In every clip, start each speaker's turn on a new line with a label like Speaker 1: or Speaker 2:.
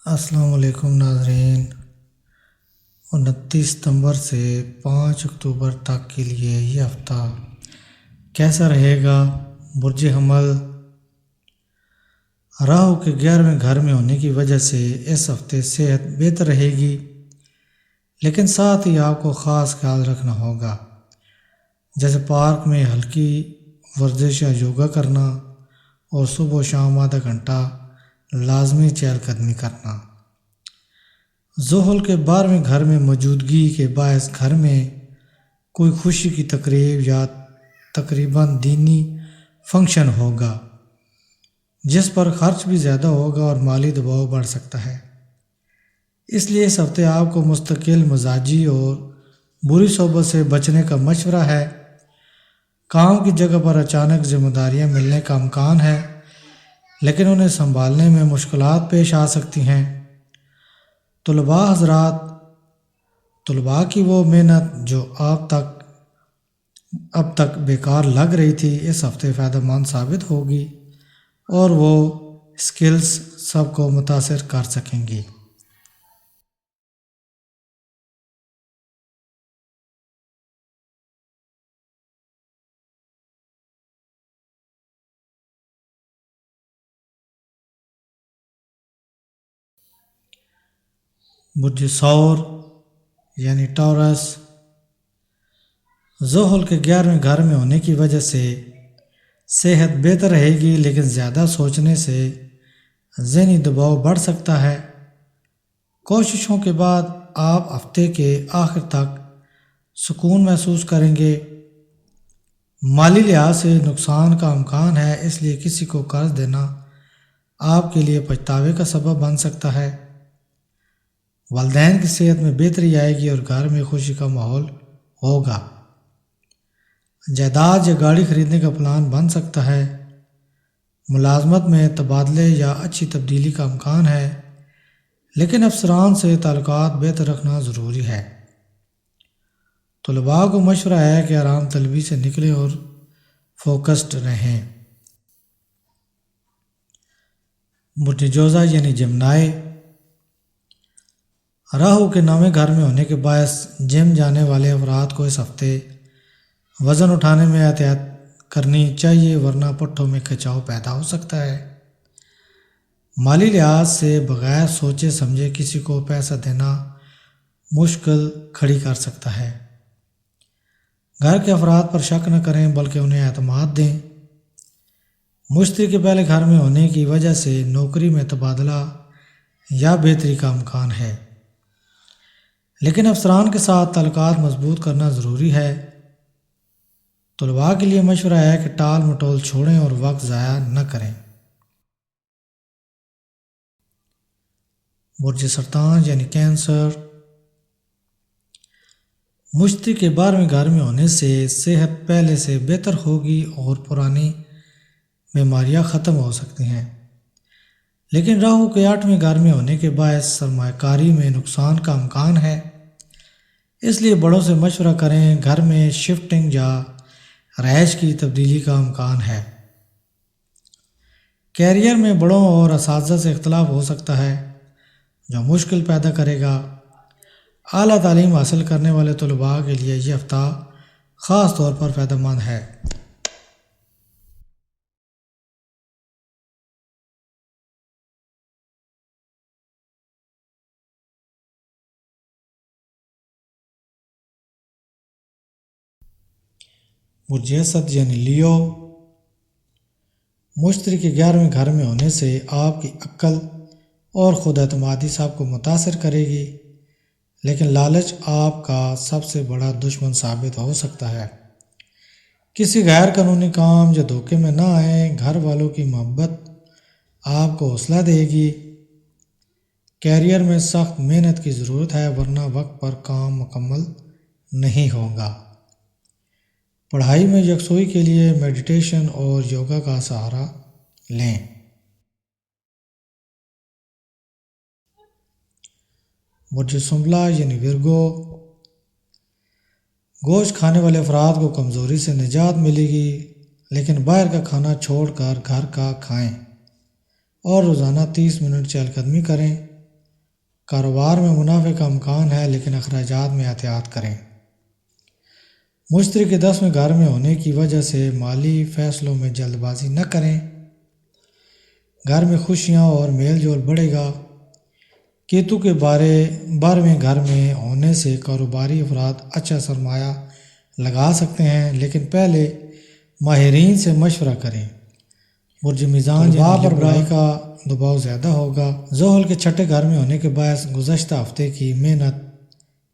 Speaker 1: السلام علیکم ناظرین۔ 29 ستمبر سے 5 اکتوبر تک کے لیے یہ ہفتہ کیسا رہے گا؟ برج حمل راہو کے 11ویں گھر میں ہونے کی وجہ سے اس ہفتے صحت بہتر رہے گی، لیکن ساتھ ہی آپ کو خاص خیال رکھنا ہوگا، جیسے پارک میں ہلکی ورزش یا یوگا کرنا اور صبح و شام آدھا گھنٹہ لازمی چہل قدمی کرنا۔ زحل کے 12ویں گھر میں موجودگی کے باعث گھر میں کوئی خوشی کی تقریب یا تقریباً دینی فنکشن ہوگا، جس پر خرچ بھی زیادہ ہوگا اور مالی دباؤ بڑھ سکتا ہے۔ اس لیے اس ہفتے آپ کو مستقل مزاجی اور بری صحبت سے بچنے کا مشورہ ہے۔ کام کی جگہ پر اچانک ذمہ داریاں ملنے کا امکان ہے، لیکن انہیں سنبھالنے میں مشکلات پیش آ سکتی ہیں۔ طلباء حضرات، طلباء کی وہ محنت جو اب تک بیکار لگ رہی تھی، اس ہفتے فائدہ مند ثابت ہوگی اور وہ اسکلز سب کو متاثر کر سکیں گی۔ برج ثور یعنی ٹورس، زحل کے 11ویں گھر میں ہونے کی وجہ سے صحت بہتر رہے گی، لیکن زیادہ سوچنے سے ذہنی دباؤ بڑھ سکتا ہے۔ کوششوں کے بعد آپ ہفتے کے آخر تک سکون محسوس کریں گے۔ مالی لحاظ سے نقصان کا امکان ہے، اس لیے کسی کو قرض دینا آپ کے لیے پچھتاوے کا سبب بن سکتا ہے۔ والدین کی صحت میں بہتری آئے گی اور گھر میں خوشی کا ماحول ہوگا۔ جائیداد یا گاڑی خریدنے کا پلان بن سکتا ہے۔ ملازمت میں تبادلے یا اچھی تبدیلی کا امکان ہے، لیکن افسران سے تعلقات بہتر رکھنا ضروری ہے۔ طلباء کو مشورہ ہے کہ آرام طلبی سے نکلیں اور فوکسڈ رہیں۔ برج جوزہ یعنی جمنائے، راہو کے 9ویں گھر میں ہونے کے باعث جم جانے والے افراد کو اس ہفتے وزن اٹھانے میں احتیاط کرنی چاہیے، ورنہ پٹھوں میں کھچاؤ پیدا ہو سکتا ہے۔ مالی لحاظ سے بغیر سوچے سمجھے کسی کو پیسہ دینا مشکل کھڑی کر سکتا ہے۔ گھر کے افراد پر شک نہ کریں بلکہ انہیں اعتماد دیں۔ مشتری کے پہلے گھر میں ہونے کی وجہ سے نوکری میں تبادلہ یا بہتری کا امکان ہے، لیکن افسران کے ساتھ تعلقات مضبوط کرنا ضروری ہے۔ طلباء کے لیے مشورہ ہے کہ ٹال مٹول چھوڑیں اور وقت ضائع نہ کریں۔ برج سرطان یعنی کینسر، مشتری کے 12ویں گھر میں ہونے سے صحت پہلے سے بہتر ہوگی اور پرانی بیماریاں ختم ہو سکتی ہیں، لیکن راہو کے 8ویں گھر میں ہونے کے باعث سرمایہ کاری میں نقصان کا امکان ہے، اس لیے بڑوں سے مشورہ کریں۔ گھر میں شفٹنگ یا رہائش کی تبدیلی کا امکان ہے۔ کیریئر میں بڑوں اور اساتذہ سے اختلاف ہو سکتا ہے، جو مشکل پیدا کرے گا۔ اعلیٰ تعلیم حاصل کرنے والے طلباء کے لیے یہ ہفتہ خاص طور پر فائدہ مند ہے۔ برج اسد یعنی لیو، مشتری کے 11ویں گھر میں ہونے سے آپ کی عقل اور خود اعتمادی سب کو متاثر کرے گی، لیکن لالچ آپ کا سب سے بڑا دشمن ثابت ہو سکتا ہے۔ کسی غیر قانونی کام یا دھوکے میں نہ آئیں۔ گھر والوں کی محبت آپ کو حوصلہ دے گی۔ کیریئر میں سخت محنت کی ضرورت ہے، ورنہ وقت پر کام مکمل نہیں ہوگا۔ پڑھائی میں یکسوئی کے لیے میڈیٹیشن اور یوگا کا سہارا لیں۔ برج سنبلہ یعنی ورگو، گوشت کھانے والے افراد کو کمزوری سے نجات ملے گی، لیکن باہر کا کھانا چھوڑ کر گھر کا کھائیں اور روزانہ 30 منٹ چہل قدمی کریں۔ کاروبار میں منافع کا امکان ہے لیکن اخراجات میں احتیاط کریں۔ مشتری کے 10ویں گھر میں ہونے کی وجہ سے مالی فیصلوں میں جلد بازی نہ کریں۔ گھر میں خوشیاں اور میل جول بڑھے گا۔ کیتو کے 12ویں گھر میں ہونے سے کاروباری افراد اچھا سرمایہ لگا سکتے ہیں، لیکن پہلے ماہرین سے مشورہ کریں۔ برج میزان طلباء پر پڑھائی کا دباؤ زیادہ ہوگا۔ زحل کے 6 گھر میں ہونے کے باعث گزشتہ ہفتے کی محنت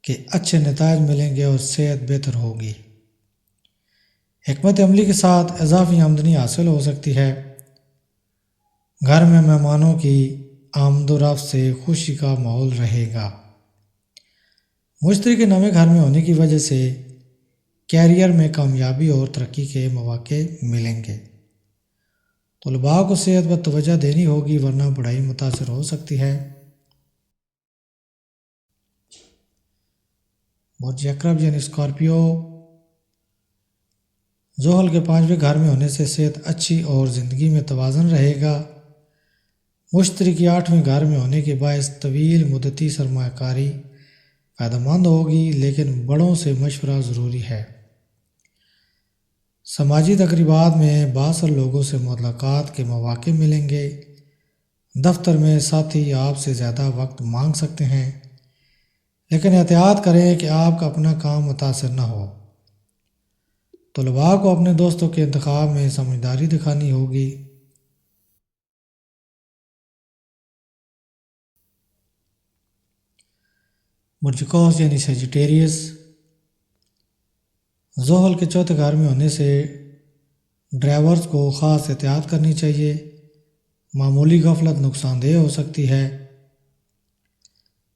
Speaker 1: کے اچھے نتائج ملیں گے اور صحت بہتر ہوگی۔ حکمت عملی کے ساتھ اضافی آمدنی حاصل ہو سکتی ہے۔ گھر میں مہمانوں کی آمد و رفت سے خوشی کا ماحول رہے گا۔ مشتری کے 9ویں گھر میں ہونے کی وجہ سے کیریئر میں کامیابی اور ترقی کے مواقع ملیں گے۔ طلباء کو صحت پر توجہ دینی ہوگی ورنہ پڑھائی متاثر ہو سکتی ہے۔ برج اقرب یعنی اسکارپیو، زحل کے 5ویں گھر میں ہونے سے صحت اچھی اور زندگی میں توازن رہے گا۔ مشتری کی 8ویں گھر میں ہونے کے باعث طویل مدتی سرمایہ کاری فائدہ مند ہوگی، لیکن بڑوں سے مشورہ ضروری ہے۔ سماجی تقریبات میں بااثر لوگوں سے ملاقات کے مواقع ملیں گے۔ دفتر میں ساتھی آپ سے زیادہ وقت مانگ سکتے ہیں، لیکن احتیاط کریں کہ آپ کا اپنا کام متاثر نہ ہو۔ طلباء کو اپنے دوستوں کے انتخاب میں سمجھداری دکھانی ہوگی۔ برج قوس یعنی سیجیٹیریس، زحل کے 4تھے گھر میں ہونے سے ڈرائیورز کو خاص احتیاط کرنی چاہیے۔ معمولی غفلت نقصان دہ ہو سکتی ہے۔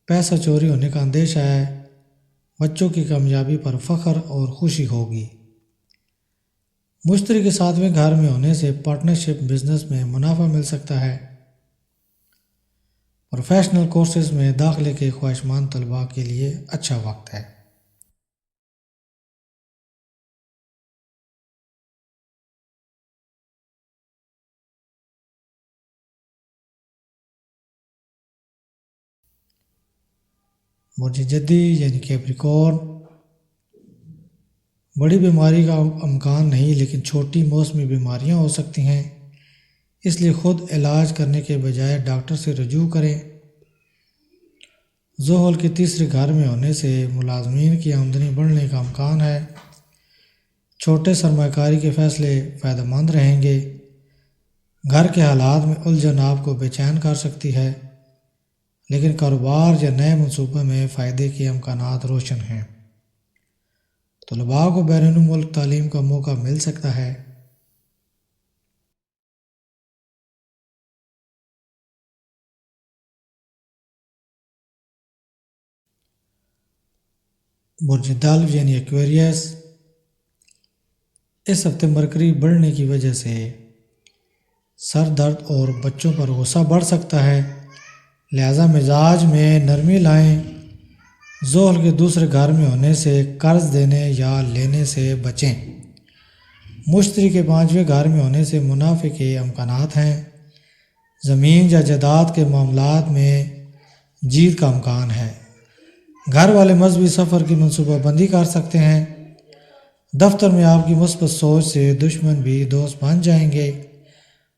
Speaker 1: پیسہ چوری ہونے کا اندیشہ ہے۔ بچوں کی کامیابی پر فخر اور خوشی ہوگی۔ مشتری کے 7ویں گھر میں ہونے سے پارٹنرشپ بزنس میں منافع مل سکتا ہے۔ پروفیشنل کورسز میں داخلے کے خواہشمند طلباء کے لیے اچھا وقت ہے۔ برج جدی یعنی کیپریکورن، بڑی بیماری کا امکان نہیں لیکن چھوٹی موسمی بیماریاں ہو سکتی ہیں، اس لیے خود علاج کرنے کے بجائے ڈاکٹر سے رجوع کریں۔ زحل کے 3 گھر میں ہونے سے ملازمین کی آمدنی بڑھنے کا امکان ہے۔ چھوٹے سرمایہ کاری کے فیصلے فائدہ مند رہیں گے۔ گھر کے حالات میں الجھن آپ کو بے چین کر سکتی ہے، لیکن کاروبار یا نئے منصوبے میں فائدے کے امکانات روشن ہیں۔ طلباء کو بیرون ملک تعلیم کا موقع مل سکتا ہے۔ برج دلو یعنی ایکویریس، اس ہفتے مرکری بڑھنے کی وجہ سے سر درد اور بچوں پر غصہ بڑھ سکتا ہے، لہذا مزاج میں نرمی لائیں۔ زحل کے 2 گھر میں ہونے سے قرض دینے یا لینے سے بچیں۔ مشتری کے 5ویں گھر میں ہونے سے منافع کے امکانات ہیں۔ زمین یا جائیداد کے معاملات میں جیت کا امکان ہے۔ گھر والے مذہبی سفر کی منصوبہ بندی کر سکتے ہیں۔ دفتر میں آپ کی مثبت سوچ سے دشمن بھی دوست بن جائیں گے۔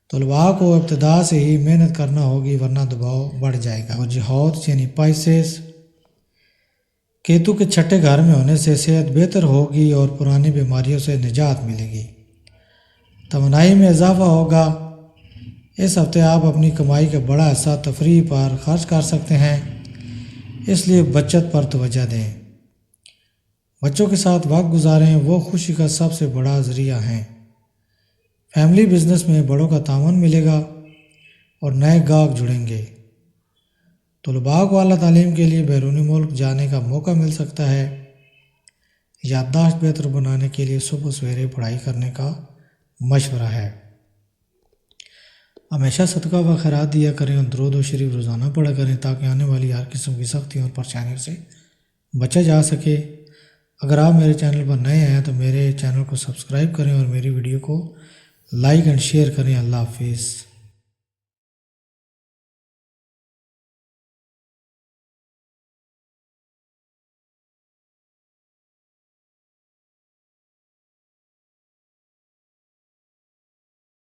Speaker 1: طلباء کو ابتدا سے ہی محنت کرنا ہوگی ورنہ دباؤ بڑھ جائے گا۔ برج حوت یعنی پائسس، کیتو کے 6 گھر میں ہونے سے صحت بہتر ہوگی اور پرانی بیماریوں سے نجات ملے گی۔ توانائی میں اضافہ ہوگا۔ اس ہفتے آپ اپنی کمائی کا بڑا حصہ تفریح پر خرچ کر سکتے ہیں، اس لیے بچت پر توجہ دیں۔ بچوں کے ساتھ وقت گزاریں، وہ خوشی کا سب سے بڑا ذریعہ ہیں۔ فیملی بزنس میں بڑوں کا تعاون ملے گا اور نئے گاہک جڑیں گے۔ طلباء کو اعلیٰ تعلیم کے لیے بیرونی ملک جانے کا موقع مل سکتا ہے۔ یادداشت بہتر بنانے کے لیے صبح سویرے پڑھائی کرنے کا مشورہ ہے۔ ہمیشہ صدقہ و خیرات دیا کریں اور درود و شریف روزانہ پڑھا کریں تاکہ آنے والی ہر قسم کی سختیوں اور پریشانیوں سے بچا جا سکے۔ اگر آپ میرے چینل پر نئے ہیں تو میرے چینل کو سبسکرائب کریں اور میری ویڈیو کو لائک اینڈ شیئر کریں۔ اللہ حافظ۔